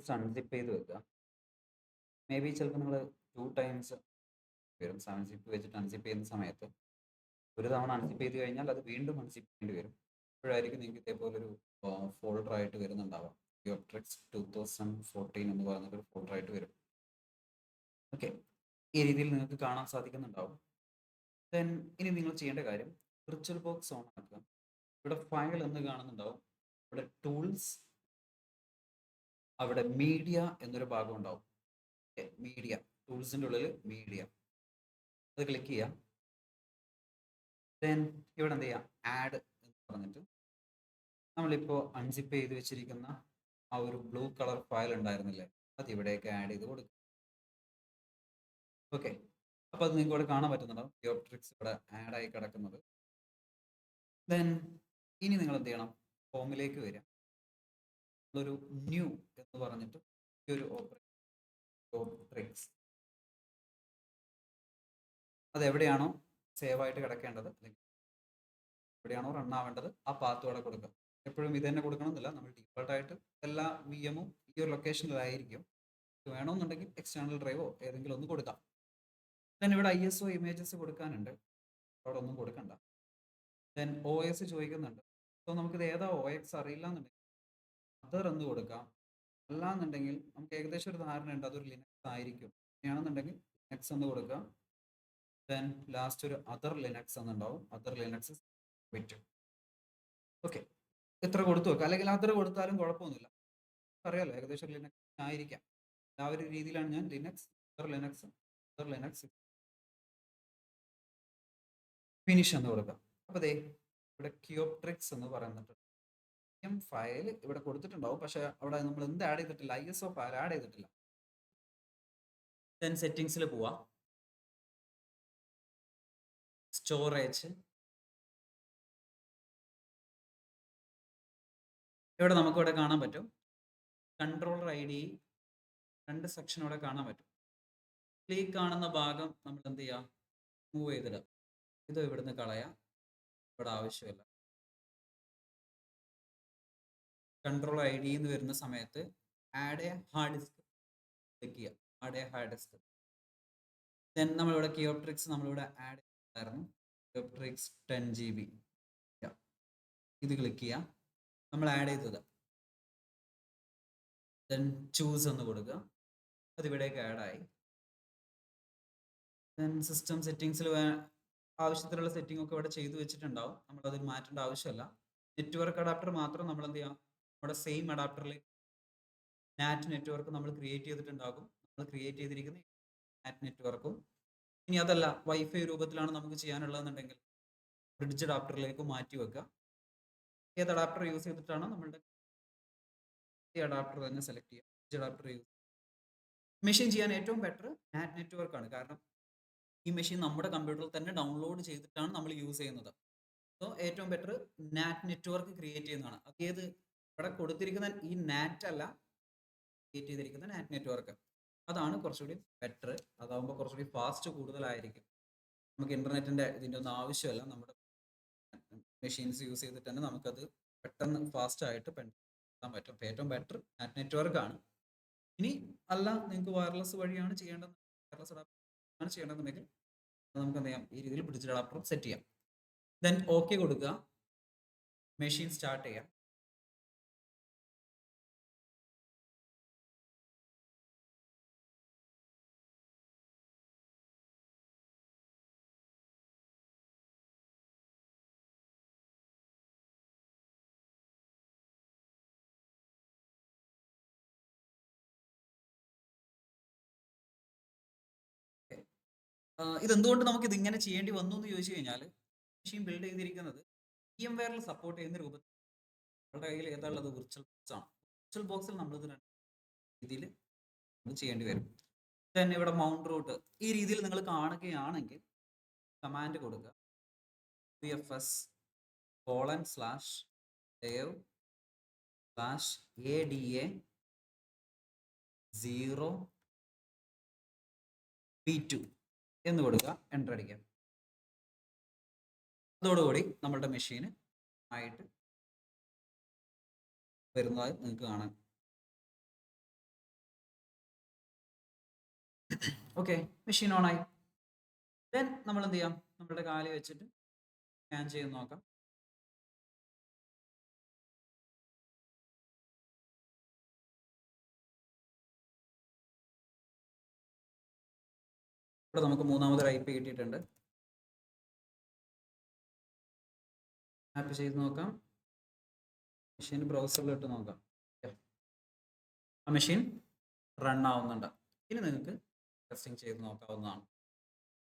Just unzip ചെയ്ത് വെക്കുക. May be ചിലപ്പോൾ നിങ്ങൾ 2 ടൈംസ് വരും. 7 സിപ്പ് വെച്ചിട്ട് അൺസിപ്പ് ചെയ്യുന്ന സമയത്ത് ഒരു തവണ അൺസിപ്പ് ചെയ്ത് കഴിഞ്ഞാൽ അത് വീണ്ടും അൺസിപ്പ് ചെയ്യേണ്ടി വരും. അപ്പോഴായിരിക്കും നിങ്ങൾക്ക് ഇതേപോലൊരു ഫോൾഡർ ആയിട്ട് വരുന്നുണ്ടാവാം. Geotrix 2014 എന്ന് പറഞ്ഞൊരു ഫോൾഡർ ആയിട്ട് വരും. ഓക്കെ, ഈ രീതിയിൽ നിങ്ങൾക്ക് കാണാൻ സാധിക്കുന്നുണ്ടാവും. ദെൻ ഇനി നിങ്ങൾ ചെയ്യേണ്ട കാര്യം വിർച്വൽ ബോക്സ് ഓൺ ആക്കുക. ഇവിടെ ഫയൽ എന്ന് കാണുന്നുണ്ടാവും. ഇവിടെ ടൂൾസ്, അവിടെ മീഡിയ എന്നൊരു ഭാഗം ഉണ്ടാവും. മീഡിയ, ടൂൾസിൻ്റെ ഉള്ളിൽ മീഡിയ, അത് ക്ലിക്ക് ചെയ്യാം. ദെൻ ഇവിടെ എന്ത് ചെയ്യാം, ആഡ് എന്ന് പറഞ്ഞിട്ട് നമ്മളിപ്പോൾ അൺസിപ്പ് ചെയ്ത് വെച്ചിരിക്കുന്ന ആ ഒരു ബ്ലൂ കളർ ഫയൽ ഉണ്ടായിരുന്നില്ലേ, അത് ഇവിടേക്ക് ആഡ് ചെയ്ത് കൊടുക്കുക. ഓക്കെ, അപ്പോൾ അത് നിങ്ങൾക്ക് ഇവിടെ കാണാൻ പറ്റുന്നുണ്ടാവും. ജിയോട്രിക്സ് ഇവിടെ ആഡായി കിടക്കുന്നത്. ദെൻ ഇനി നിങ്ങൾ എന്ത് ചെയ്യണം, ഹോമിലേക്ക് വരിക. ഒരു ന്യൂ എന്ന് പറഞ്ഞിട്ട് ഈ ഒരു ജിയോട്രിക്സ് അത് എവിടെയാണോ സേവ് ആയിട്ട് കിടക്കേണ്ടത്, അല്ലെങ്കിൽ എവിടെയാണോ റൺ ആവേണ്ടത്, ആ പാത്ത് അവിടെ കൊടുക്കുക. എപ്പോഴും ഇത് തന്നെ കൊടുക്കണമെന്നില്ല, നമ്മൾ ഡീഫോൾട്ടായിട്ട് എല്ലാ VM-ഉം ഈ ഒരു ലൊക്കേഷനിലായിരിക്കും. വേണമെന്നുണ്ടെങ്കിൽ എക്സ്റ്റേണൽ ഡ്രൈവോ ഏതെങ്കിലും ഒന്ന് കൊടുക്കാം. ദെൻ ഇവിടെ ISO ഇമേജസ് കൊടുക്കാനുണ്ട്, അവിടെ ഒന്നും കൊടുക്കണ്ട. ദെൻ OS ചോദിക്കുന്നുണ്ട്. സോ നമുക്കിത് ഏതാ OX അറിയില്ല എന്നുണ്ടെങ്കിൽ അതർ എന്ന് കൊടുക്കാം. അല്ലാന്നുണ്ടെങ്കിൽ നമുക്ക് ഏകദേശം ഒരു ധാരണ ഉണ്ട് അതൊരു ലിനക്സ് ആയിരിക്കും. അങ്ങനെയാണെന്നുണ്ടെങ്കിൽ ലിനക്സ് എന്ന് കൊടുക്കാം. ദെൻ ലാസ്റ്റ് ഒരു അതർ ലിനക്സ് എന്നുണ്ടാവും. അതർ ലിനക്സ് പറ്റും. ഓക്കെ, ഇത്ര കൊടുത്തു വെക്കുക. അല്ലെങ്കിൽ അതർ കൊടുത്താലും കുഴപ്പമൊന്നുമില്ല, അറിയാലോ ഏകദേശം ലിനക്സ് ആയിരിക്കാം. ആ ഒരു രീതിയിലാണ് ഞാൻ Linux, other Linux, other Linux finish എന്ന് കൊടുക്കുക. അപ്പോൾ ദേ ഇവിടെ ക്യൂബ്ട്രിക്സ് എന്ന് പറയുന്നുണ്ട്. ഫയൽ ഇവിടെ കൊടുത്തിട്ടുണ്ടാവും, പക്ഷെ അവിടെ നമ്മൾ എന്ത് ആഡ് ചെയ്തിട്ടില്ല, ISO ഫയൽ ആഡ് ചെയ്തിട്ടില്ല. ദെൻ സെറ്റിംഗ്സിൽ പോവാം. സ്റ്റോറേജ്, ഇവിടെ നമുക്കിവിടെ കാണാൻ പറ്റും കൺട്രോളർ ID 2 സെക്ഷൻ ഇവിടെ കാണാൻ പറ്റും. ഈ കാണുന്ന ഭാഗം നമ്മൾ എന്ത് ചെയ്യുക, മൂവ് ചെയ്തിടുക. ഇത് ഇവിടുന്ന് കളയാം, ഇവിടെ ആവശ്യമില്ല. കൺട്രോളർ ID എന്ന് വരുന്ന സമയത്ത് add a hard disk click ചെയ്യുക. Add a hard disk. Then നമ്മളിവിടെ കിയോട്രിക്സ് നമ്മളിവിടെ ആഡ് ചെയ്തായിരുന്നു. കിയോട്രിക്സ് 10 GB, ഇത് ക്ലിക്ക് ചെയ്യാം. നമ്മൾ ആഡ് ചെയ്തത്. ദെൻ ചൂസ് എന്ന് കൊടുക്കുക, അത് ഇവിടേക്ക് ആഡായി. ദെൻ സിസ്റ്റം സെറ്റിങ്സിൽ ആവശ്യത്തിലുള്ള സെറ്റിംഗ് ഒക്കെ ഇവിടെ ചെയ്തു വെച്ചിട്ടുണ്ടാവും, നമ്മളതിൽ മാറ്റേണ്ട ആവശ്യമില്ല. നെറ്റ്വർക്ക് അഡാപ്റ്റർ മാത്രം നമ്മൾ എന്ത് ചെയ്യാം, നമ്മുടെ സെയിം അഡാപ്റ്ററിൽ നാറ്റ് നെറ്റ്വർക്ക് നമ്മൾ ക്രിയേറ്റ് ചെയ്തിട്ടുണ്ടാകും. നമ്മൾ ക്രിയേറ്റ് ചെയ്തിരിക്കുന്ന നാറ്റ് നെറ്റ്വർക്കും, ഇനി അതല്ല വൈഫൈ രൂപത്തിലാണ് നമുക്ക് ചെയ്യാനുള്ളതെന്നുണ്ടെങ്കിൽ ബ്രിഡ്ജ് അഡാപ്റ്ററിലേക്ക് മാറ്റി വെക്കുക. ഏത് അഡാപ്റ്റർ യൂസ് ചെയ്തിട്ടാണോ നമ്മളുടെ ഈ അഡാപ്റ്റർ തന്നെ സെലക്ട് ചെയ്യുക. ബ്രിഡ്ജ് അഡാപ്റ്റർ യൂസ് മെഷീൻ ചെയ്യാൻ ഏറ്റവും ബെറ്റർ നാറ്റ് നെറ്റ്വർക്കാണ്. കാരണം ഈ മെഷീൻ നമ്മുടെ കമ്പ്യൂട്ടറിൽ തന്നെ ഡൗൺലോഡ് ചെയ്തിട്ടാണ് നമ്മൾ യൂസ് ചെയ്യുന്നത്. സോ ഏറ്റവും ബെറ്റർ നാറ്റ് നെറ്റ്വർക്ക് ക്രിയേറ്റ് ചെയ്യുന്നതാണ്. അത് ഏത് ഇവിടെ കൊടുത്തിരിക്കുന്ന ഈ നാറ്റ് അല്ല, ക്രിയേറ്റ് ചെയ്തിരിക്കുന്ന നാറ്റ് നെറ്റ്വർക്ക്, അതാണ് കുറച്ചുകൂടി ബെറ്റർ. അതാകുമ്പോൾ കുറച്ചുകൂടി ഫാസ്റ്റ് കൂടുതലായിരിക്കും. നമുക്ക് ഇന്റർനെറ്റിന്റെ ഇതിൻ്റെ ഒന്നും ആവശ്യമില്ല, നമ്മുടെ മെഷീൻസ് യൂസ് ചെയ്തിട്ട് തന്നെ നമുക്കത് പെട്ടെന്ന് ഫാസ്റ്റ് ആയിട്ട് പെട്ടെന്ന് പറ്റും. ഏറ്റവും ബെറ്റർ നാറ്റ് നെറ്റ്വർക്ക് ആണ്. ഇനി അല്ല നിങ്ങൾക്ക് വയർലെസ് വഴിയാണ് ചെയ്യേണ്ടത്, വയർലെസ് അഡാപ്റ്റർ ആണ് ചെയ്യേണ്ടതെന്നുണ്ടെങ്കിൽ നമുക്ക് എന്ത് ചെയ്യാം, ഈ രീതിയിൽ ബ്രിഡ്ജ് അഡാപ്റ്റർ സെറ്റ് ചെയ്യാം. ദെൻ ഓക്കെ കൊടുക്കുക, മെഷീൻ സ്റ്റാർട്ട് ചെയ്യാം. ഇതെന്തുകൊണ്ട് നമുക്ക് ഇതിങ്ങനെ ചെയ്യേണ്ടി വന്നു എന്ന് ചോദിച്ചു കഴിഞ്ഞാൽ, മെഷീൻ ബിൽഡ് ചെയ്തിരിക്കുന്നത് VMwareൽ സപ്പോർട്ട് ചെയ്യുന്ന രൂപത്തിൽ നമ്മുടെ കയ്യിൽ ഏതാണുള്ളത്, വിർച്വൽ ബോക്സ് ആണ്. വിർച്വൽ ബോക്സിൽ നമ്മളിത് രീതിയിൽ ചെയ്യേണ്ടി വരും. ദെൻ ഇവിടെ മൗണ്ട് റൂട്ട് ഈ രീതിയിൽ നിങ്ങൾ കാണുകയാണെങ്കിൽ കമാൻഡ് കൊടുക്കുക, VFS://dev/0p2 എന്ന് കൊടുക്കുക, എൻ്റർ അടിക്കുക. അതോടുകൂടി നമ്മളുടെ മെഷീന് ആയിട്ട് വരുന്നതായി നിങ്ങൾക്ക് കാണാം. ഓക്കെ, മെഷീൻ ഓൺ ആയി. ദെൻ നമ്മൾ എന്ത് ചെയ്യാം, നമ്മുടെ കാല് വെച്ചിട്ട് സ്കാൻ ചെയ്ത് നോക്കാം. ഇവിടെ നമുക്ക് മൂന്നാമതൊരു IP കിട്ടിയിട്ടുണ്ട്. ആപ്പ് ചെയ്ത് നോക്കാം. മെഷീൻ ബ്രൗസറിലിട്ട് നോക്കാം. ആ മെഷീൻ റൺ ആവുന്നുണ്ട്. ഇനി നിങ്ങൾക്ക് ടെസ്റ്റിംഗ് ചെയ്ത് നോക്കാവുന്നതാണ്.